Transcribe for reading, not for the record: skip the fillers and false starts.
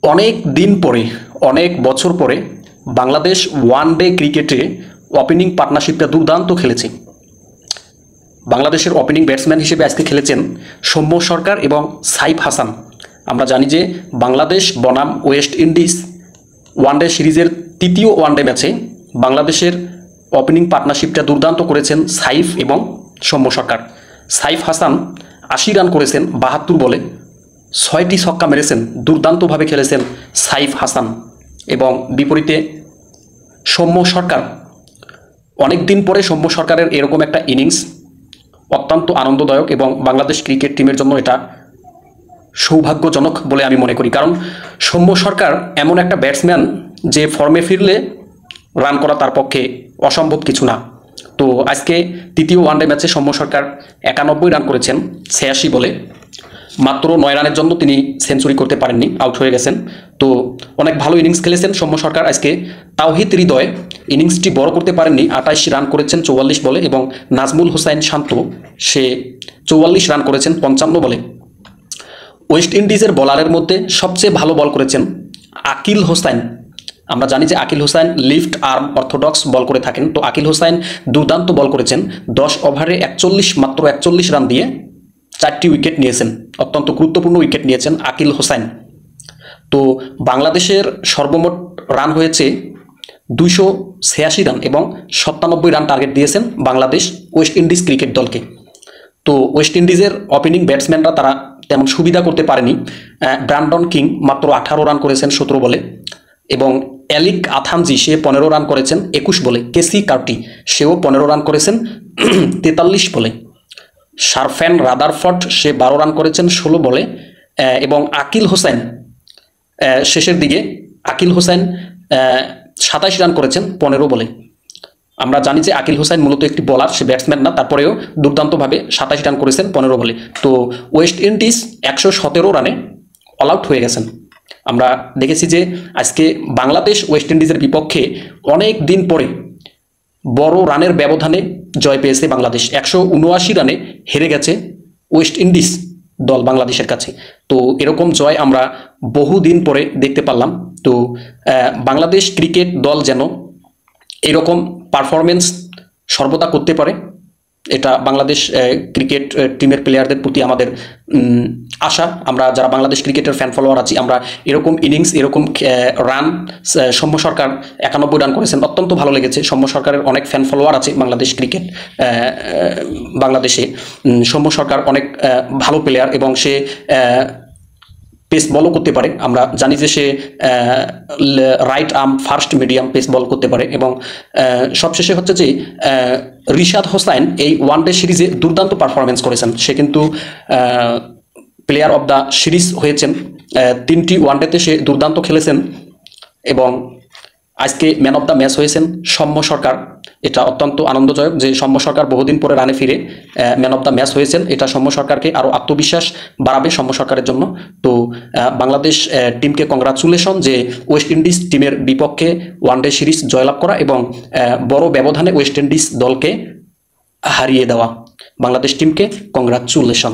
অনেক দিন পরে, অনেক বছর পরে বাংলাদেশ ওয়ান ডে ক্রিকেটে ওপেনিং পার্টনারশিপটা দুর্দান্ত খেলেছে। বাংলাদেশের ওপেনিং ব্যাটসম্যান হিসেবে আজকে খেলেছেন সৌম্য সরকার এবং সাইফ হাসান। আমরা জানি যে বাংলাদেশ বনাম ওয়েস্ট ইন্ডিজ ওয়ানডে সিরিজের তৃতীয় ওয়ানডে ম্যাচে বাংলাদেশের ওপেনিং পার্টনারশিপটা দুর্দান্ত করেছেন সাইফ এবং সৌম্য সরকার। সাইফ হাসান ৮০ রান করেছেন ৭২ বলে, ৬টি ছক্কা মেরেছেন, দুর্দান্তভাবে খেলেছেন সাইফ হাসান। এবং বিপরীতে সৌম্য সরকার, অনেক দিন পরে সৌম্য সরকারের এরকম একটা ইনিংস অত্যন্ত আনন্দদায়ক এবং বাংলাদেশ ক্রিকেট টিমের জন্য এটা সৌভাগ্যজনক বলে আমি মনে করি। কারণ সৌম্য সরকার এমন একটা ব্যাটসম্যান যে ফর্মে ফিরলে রান করা তার পক্ষে অসম্ভব কিছু না। তো আজকে তৃতীয় ওয়ানডে ম্যাচে সৌম্য সরকার ৯১ রান করেছেন ৮৬ বলে, মাত্র ৯ রানের জন্য তিনি সেঞ্চুরি করতে পারেননি, আউট হয়ে গেছেন। তো অনেক ভালো ইনিংস খেলেছেন সৌম্য সরকার আজকে। তাওহিদ হৃদয় ইনিংসটি বড় করতে পারেননি, ২৮ রান করেছেন ৪৪ বলে, এবং নাজমুল হোসাইন শান্ত সে ৪৪ রান করেছেন ৫৫ বলে। ওয়েস্ট ইন্ডিজের বলারের মধ্যে সবচেয়ে ভালো বল করেছেন আকিল হোসাইন। আমরা জানি যে Akil Hossain left arm orthodox bowl করে থাকেন। তো আকিল হোসাইন দুর্দান্ত বল করেছেন, ১০ ওভারে মাত্র ৪১ রান দিয়ে ৪টি উইকেট নিয়েছেন, অত্যন্ত গুরুত্বপূর্ণ উইকেট নিয়েছেন আকিল হোসাইন। তো বাংলাদেশের সর্বমোট রান হয়েছে ২৮৬ রান এবং ৯৭ রান টার্গেট দিয়েছেন বাংলাদেশ ওয়েস্ট ইন্ডিজ ক্রিকেট দলকে। তো ওয়েস্ট ইন্ডিজের ওপেনিং ব্যাটসম্যানরা তারা তেমন সুবিধা করতে পারেনি। ব্র্যান্ডন কিং মাত্র ১৮ রান করেছেন ১৭ বলে, এবং অ্যালিক আথানজি সে ১৫ রান করেছেন ২১ বলে। কেসি কার্টি সেও ১৫ রান করেছেন ৪৩ বলে। শারফ্যান রাদারফোর্ড সে ১২ রান করেছেন ১৬ বলে, এবং আকিল হোসেন শেষের দিকে আকিল হোসেন ২৭ রান করেছেন ১৫ বলে। আমরা জানি যে আকিল হোসেন মূলত একটি বলার, সে ব্যাটসম্যান না, তারপরেও দুর্দান্তভাবে ২৭ রান করেছেন ১৫ বলে। তো ওয়েস্ট ইন্ডিজ ১১৭ রানে অল আউট হয়ে গেছেন। আমরা দেখেছি যে আজকে বাংলাদেশ ওয়েস্ট ইন্ডিজের বিপক্ষে অনেক দিন পরে বড় রানের ব্যবধানে জয় পেয়েছে বাংলাদেশ। ১৭৯ রানে হেরে গেছে ওয়েস্ট ইন্ডিজ দল বাংলাদেশের কাছে। তো এরকম জয় আমরা বহুদিন পরে দেখতে পারলাম। তো বাংলাদেশ ক্রিকেট দল যেন এরকম পারফরমেন্স সর্বদা করতে পারে, এটা বাংলাদেশ ক্রিকেট টিমের প্লেয়ারদের প্রতি আমাদের আশা। আমরা যারা বাংলাদেশ ক্রিকেটের ফ্যান ফলোয়ার আছি, আমরা এরকম ইনিংস, এরকম রান, সৌম্য সরকার ৯১ রান করেছেন, অত্যন্ত ভালো লেগেছে। সৌম্য সরকারের অনেক ফ্যান ফলোয়ার আছে বাংলাদেশ ক্রিকেট বাংলাদেশে। সৌম্য সরকার অনেক ভালো প্লেয়ার এবং সে পেস বলও করতে পারে। আমরা জানি যে সে right arm fast medium pace bowl করতে পারে। এবং সবশেষে হচ্ছে যে রিশাদ হোসাইন এই ওয়ানডে সিরিজে দুর্দান্ত পারফরমেন্স করেছেন। সে কিন্তু প্লেয়ার অব দ্য সিরিজ হয়েছেন, ৩টি ওয়ানডেতে সে দুর্দান্ত খেলেছেন। এবং আজকে ম্যান অব দ্য ম্যাচ হয়েছেন সৌম্য সরকার। এটা অত্যন্ত আনন্দজনক যে সৌম্য সরকার বহুদিন পরে রানে ফিরে ম্যান অব দ্য ম্যাচ হয়েছেন। এটা সৌম্য সরকারকে আরও আত্মবিশ্বাস বাড়াবে সৌম্য সরকারের জন্য। তো বাংলাদেশ টিমকে কংগ্রাচুলেশন যে ওয়েস্ট ইন্ডিজ টিমের বিপক্ষে ওয়ানডে সিরিজ জয়লাভ করা এবং বড় ব্যবধানে ওয়েস্ট ইন্ডিজ দলকে হারিয়ে দেওয়া। বাংলাদেশ টিমকে কংগ্রাচুলেশন।